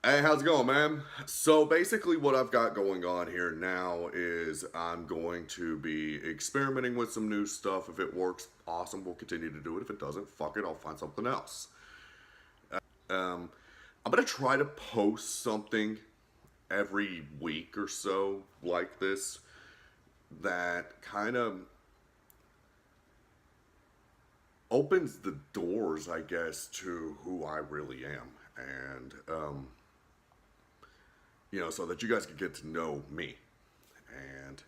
Hey, how's it going, man? So basically what I've got going on here now is I'm going to be experimenting with some new stuff. If it works, awesome, we'll continue to do it. If it doesn't, fuck it, I'll find something else. Um, I'm gonna try to post something every week or so like this that kind of opens the doors, I guess, to who I really am. And so that you guys can get to know me and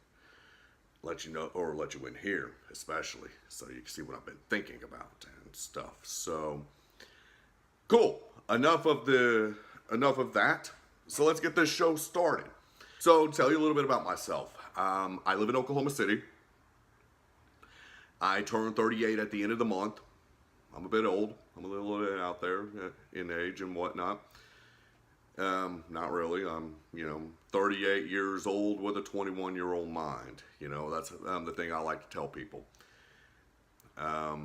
let you know, or let you in here, especially, so you can see what I've been thinking about and stuff. So, cool. Enough of that. So let's get this show started. So, tell you a little bit about myself. I live in Oklahoma City. I turned 38 at the end of the month. I'm a bit old. I'm a little bit out there in age and whatnot. Not really. I'm, 38 years old with a 21-year-old mind. That's the thing I like to tell people. I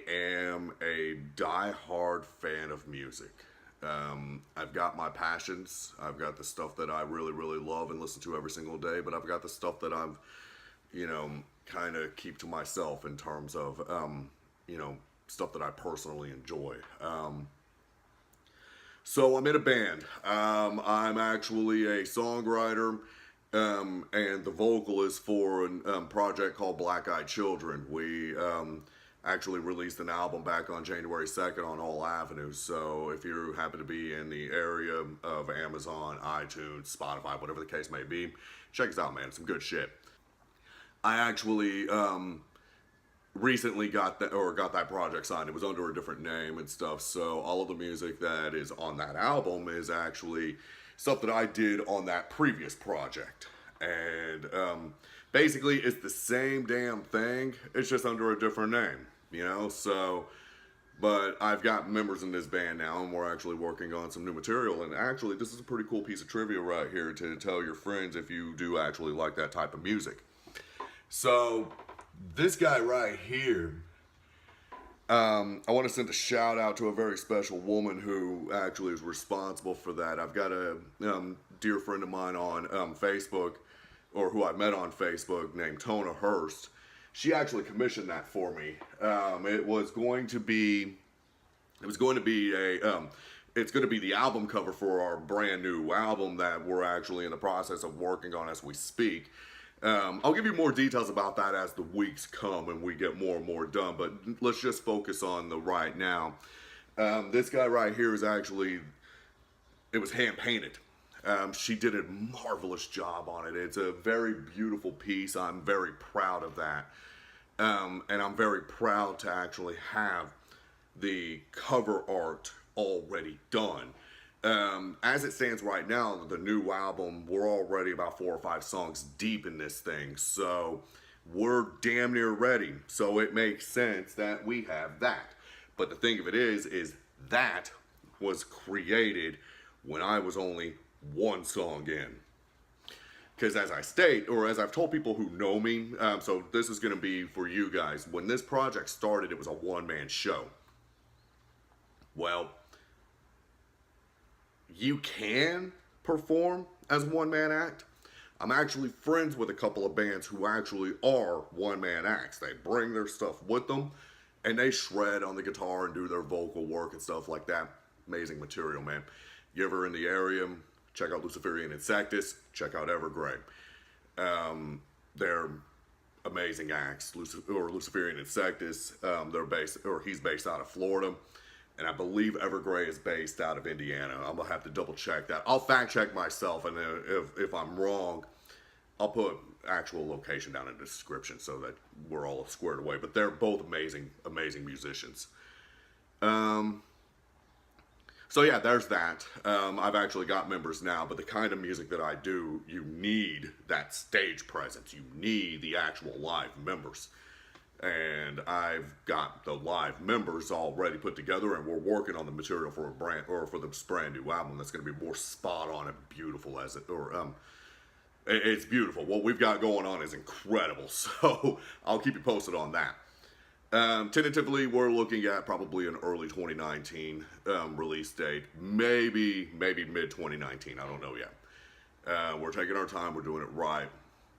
am a die-hard fan of music. I've got my passions. I've got the stuff that I really, really love and listen to every single day, but I've got the stuff that I've, kind of keep to myself in terms of, stuff that I personally enjoy. So I'm in a band. I'm actually a songwriter, and the vocalist for a project called Black Eyed Children. We actually released an album back on January 2nd on all avenues. So if you happen to be in the area of Amazon, iTunes, Spotify, whatever the case may be, check us out, man. It's some good shit. I actually recently got that project signed. It was under a different name and stuff, so all of the music that is on that album is actually stuff that I did on that previous project. And basically it's the same damn thing, it's just under a different name, so but I've got members in this band now, and we're actually working on some new material. And actually, this is a pretty cool piece of trivia right here to tell your friends if you do actually like that type of music. So this guy right here, I want to send a shout out to a very special woman who actually is responsible for that. I've got a dear friend of mine on Facebook, or who I met on Facebook, named Tona Hurst. She actually commissioned that for me. It's going to be the album cover for our brand new album that we're actually in the process of working on as we speak. I'll give you more details about that as the weeks come and we get more and more done, but let's just focus on the right now. This guy right here is actually, it was hand painted. She did a marvelous job on it. It's a very beautiful piece. I'm very proud of that. And I'm very proud to actually have the cover art already done. As it stands right now, the new album, we're already about 4 or 5 songs deep in this thing, so we're damn near ready. So it makes sense that we have that. But the thing of it is that was created when I was only 1 song in. Because as I state, or as I've told people who know me, so this is going to be for you guys, when this project started, it was a one-man show. Well, you can perform as a one-man act. I'm actually friends with a couple of bands who actually are one-man acts. They bring their stuff with them, and they shred on the guitar and do their vocal work and stuff like that. Amazing material, man. You ever in the area, check out Luciferian Insectus, check out Evergrey. They're amazing acts. Luciferian Insectus, he's based out of Florida. And I believe Evergrey is based out of Indiana. I'm going to have to double check that. I'll fact check myself, and if I'm wrong, I'll put actual location down in the description so that we're all squared away. But they're both amazing, amazing musicians. So yeah, there's that. I've actually got members now, but the kind of music that I do, you need that stage presence. You need the actual live members. And I've got the live members already put together, and we're working on the material for this brand new album that's going to be more spot on and beautiful it's beautiful. What we've got going on is incredible, so I'll keep you posted on that. Tentatively, we're looking at probably an early 2019 release date, maybe mid 2019. I don't know yet. We're taking our time. We're doing it right.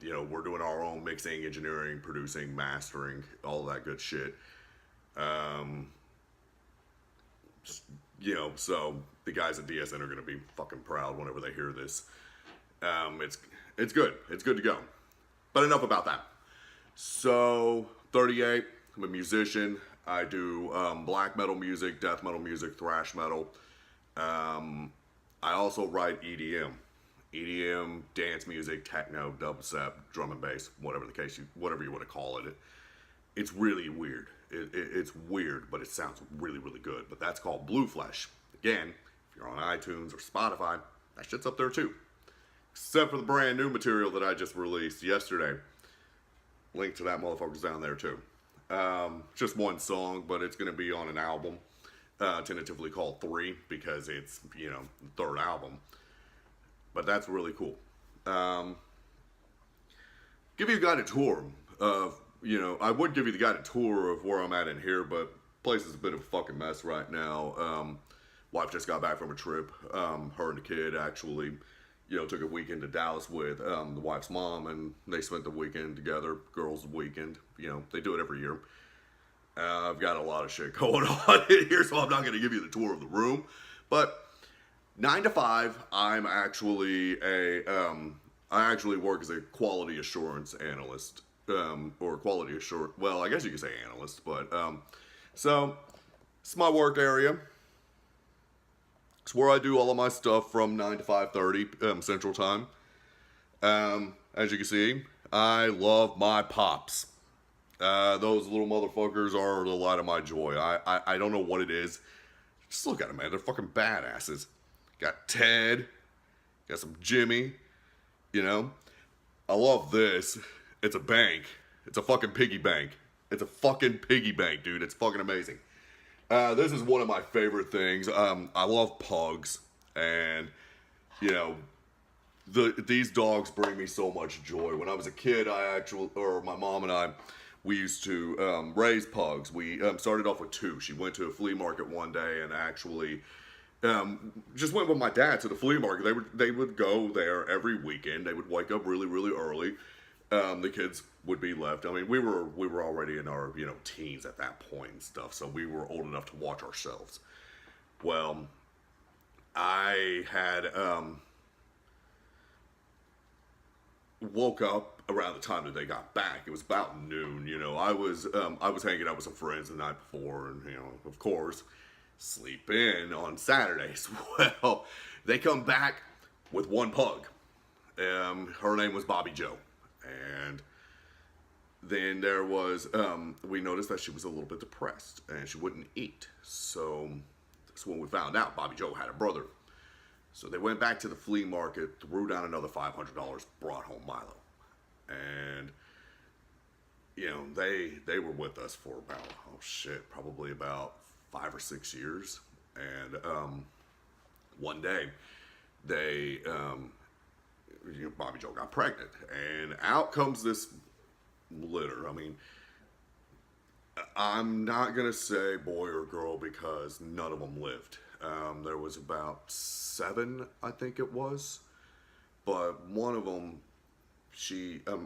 You know, we're doing our own mixing, engineering, producing, mastering, all that good shit. You know, so the guys at DSN are gonna be fucking proud whenever they hear this. It's good. It's good to go. But enough about that. So 38. I'm a musician. I do black metal music, death metal music, thrash metal. I also write EDM, dance music, techno, dubstep, drum and bass, whatever you want to call it. It's really weird. It's weird, but it sounds really, really good. But that's called Blue Flesh. Again, if you're on iTunes or Spotify, that shit's up there too. Except for the brand new material that I just released yesterday. Link to that motherfucker's down there too. Just one song, but it's going to be on an album, tentatively called 3, because it's, you know, the third album. But that's really cool. Give you a guided tour of, you know, I would give you the guided tour of where I'm at in here, but place is a bit of a fucking mess right now. Wife just got back from a trip. Her and the kid actually, you know, took a weekend to Dallas with the wife's mom, and they spent the weekend together, girls' weekend. You know, they do it every year. I've got a lot of shit going on in here, so I'm not going to give you the tour of the room. But 9 to 5, I'm actually I actually work as a quality assurance analyst, or quality assurance. Well, I guess you could say analyst, but so it's my work area. It's where I do all of my stuff from 9 to 5:30 Central Time. As you can see, I love my pops. Those little motherfuckers are the light of my joy. I don't know what it is. Just look at them, man. They're fucking badasses. Got Ted. Got some Jimmy. You know? I love this. It's a bank. It's a fucking piggy bank. It's a fucking piggy bank, dude. It's fucking amazing. This is one of my favorite things. I love pugs. And, you know, these dogs bring me so much joy. When I was a kid, my mom and I, we used to raise pugs. We started off with 2. She went to a flea market one day and actually just went with my dad to the flea market. They would go there every weekend. They would wake up really, really early. The kids would be left. I mean, we were already in our, you know, teens at that point and stuff, so we were old enough to watch ourselves. Well, I had woke up around the time that they got back. It was about noon. You know, I was hanging out with some friends the night before, and, you know, of course, sleep in on Saturdays. Well, they come back with one pug. Her name was Bobby Joe, and then there was we noticed that she was a little bit depressed and she wouldn't eat. So that's when we found out Bobby Joe had a brother. So they went back to the flea market, threw down another $500, brought home Milo. And, you know, they were with us for about, probably about 5 or 6 years. And one day, Bobby Joe got pregnant. And out comes this litter. I mean, I'm not going to say boy or girl because none of them lived. There was about 7, I think it was. But one of them,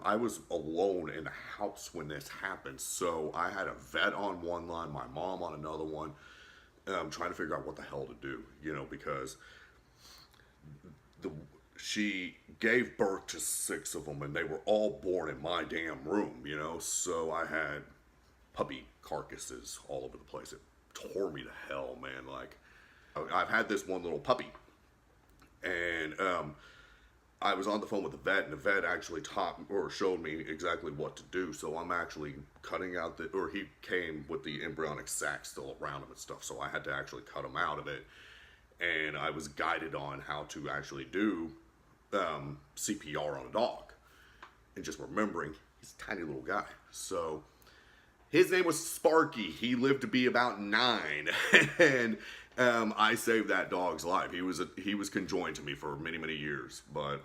I was alone in the house when this happened. So I had a vet on one line, my mom on another one, trying to figure out what the hell to do, you know, because she gave birth to 6 of them and they were all born in my damn room, you know. So I had puppy carcasses all over the place. It tore me to hell, man. Like, I've had this one little puppy, and I was on the phone with the vet, and the vet actually showed me exactly what to do. So I'm actually cutting out he came with the embryonic sac still around him and stuff. So I had to actually cut him out of it, and I was guided on how to actually do CPR on a dog, and just remembering he's a tiny little guy. So his name was Sparky. He lived to be about 9, and I saved that dog's life. He was conjoined to me for many, many years. But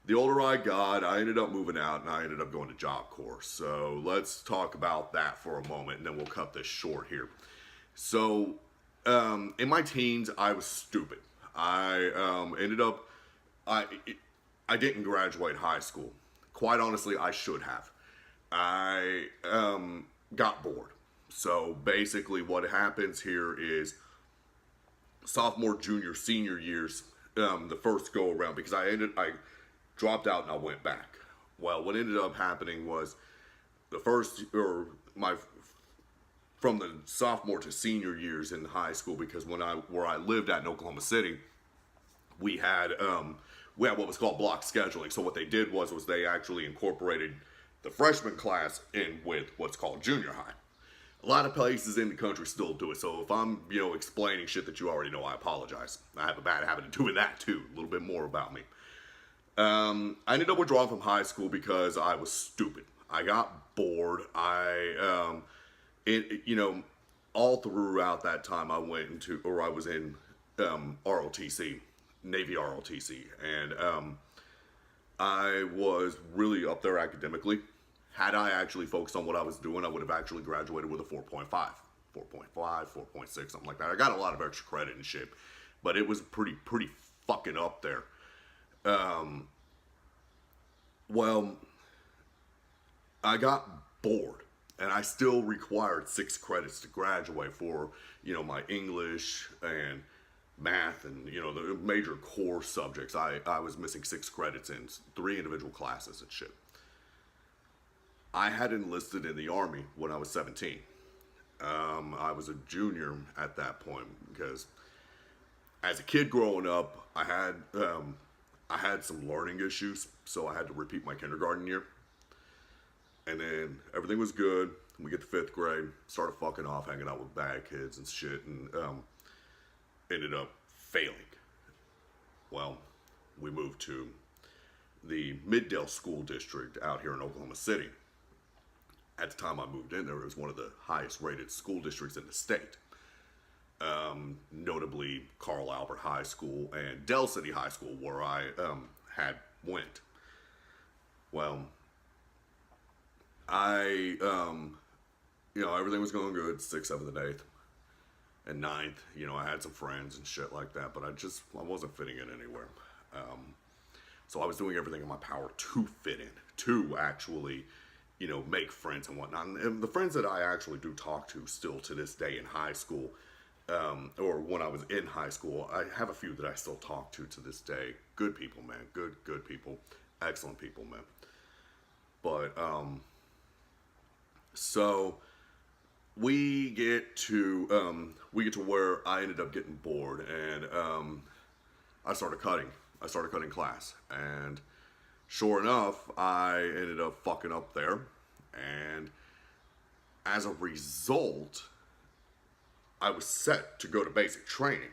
The older I got, I ended up moving out and I ended up going to Job Corps. So let's talk about that for a moment and then we'll cut this short here. So, in my teens, I was stupid. I ended up, I, I didn't graduate high school. Quite honestly, I should have. I got bored. So basically, what happens here is sophomore, junior, senior years, the first go around, because I dropped out and I went back. Well, what ended up happening was the first, or my, from the sophomore to senior years in high school, because where I lived at in Oklahoma City, we had what was called block scheduling. So what they did was they actually incorporated the freshman class in with what's called junior high. A lot of places in the country still do it. So if I'm, explaining shit that you already know, I apologize. I have a bad habit of doing that too. A little bit more about me. I ended up withdrawing from high school because I was stupid. I got bored. All throughout that time I was in ROTC, Navy ROTC, and I was really up there academically. Had I actually focused on what I was doing, I would have actually graduated with a 4.5, 4.6, something like that. I got a lot of extra credit and shit, but it was pretty fucking up there. Well, I got bored, and I still required 6 credits to graduate for, my English and math and, the major core subjects. I was missing 6 credits in 3 individual classes and shit. I had enlisted in the Army when I was 17. I was a junior at that point because as a kid growing up, I had some learning issues, so I had to repeat my kindergarten year. And then everything was good. We get to 5th grade, started fucking off, hanging out with bad kids and shit, and ended up failing. Well, we moved to the Middale School District out here in Oklahoma City. At the time I moved in there, it was one of the highest rated school districts in the state. Notably Carl Albert High School and Dell City High School, where I had went. Well, I, everything was going good, 6th, 7th, and 8th. And 9th, I had some friends and shit like that, but I wasn't fitting in anywhere. So I was doing everything in my power to fit in, to actually, make friends and whatnot. And the friends that I actually do talk to still to this day in high school, or when I was in high school, I have a few that I still talk to this day. Good people, man. Good people. Excellent people, man. But, so we get to where I ended up getting bored, and I started cutting class, and sure enough, I ended up fucking up there, and as a result, I was set to go to basic training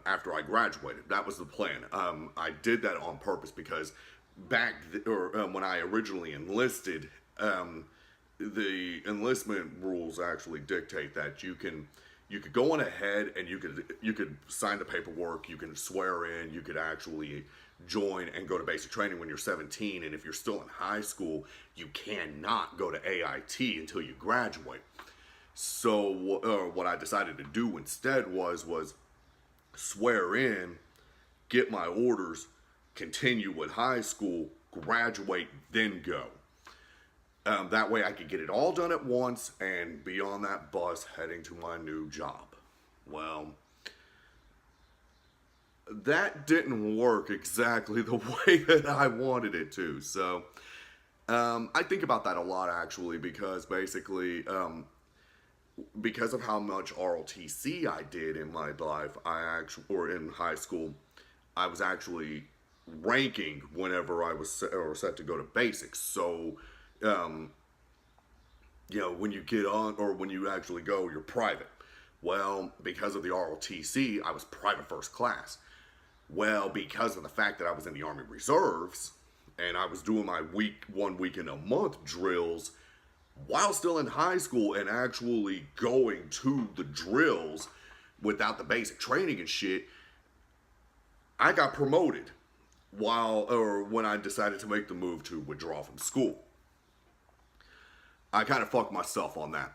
after I graduated. That was the plan. I did that on purpose because when I originally enlisted, the enlistment rules actually dictate that you could go on ahead and you could sign the paperwork, you can swear in, you could actually join and go to basic training when you're 17, and if you're still in high school, you cannot go to AIT until you graduate. So what I decided to do instead was swear in, get my orders, continue with high school, graduate, then go. That way I could get it all done at once and be on that bus heading to my new job. Well, that didn't work exactly the way that I wanted it to. So, I think about that a lot actually, because basically, because of how much ROTC I did in my life, or in high school, I was actually ranking whenever I was set to go to basics. So, when you get on, or when you actually go, you're private. Well, because of the ROTC, I was private first class. Well, because of the fact that I was in the Army Reserves, and I was doing my 1 week in a month drills, while still in high school, and actually going to the drills without the basic training and shit, I got promoted. when I decided to make the move to withdraw from school. I kind of fucked myself on that.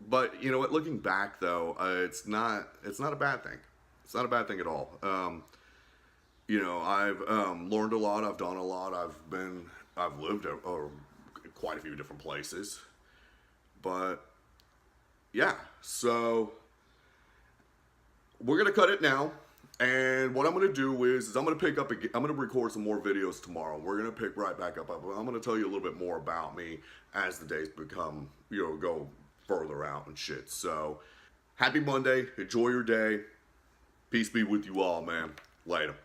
But you know what? Looking back, though, it's not a bad thing. It's not a bad thing at all. You know, I've learned a lot. I've done a lot. I've lived quite a few different places. But yeah, so we're gonna cut it now. And what I'm gonna do is I'm gonna pick up. I'm gonna record some more videos tomorrow. We're gonna pick right back up. I'm gonna tell you a little bit more about me as the days become, you know, go further out and shit. So, happy Monday. Enjoy your day. Peace be with you all, man. Later.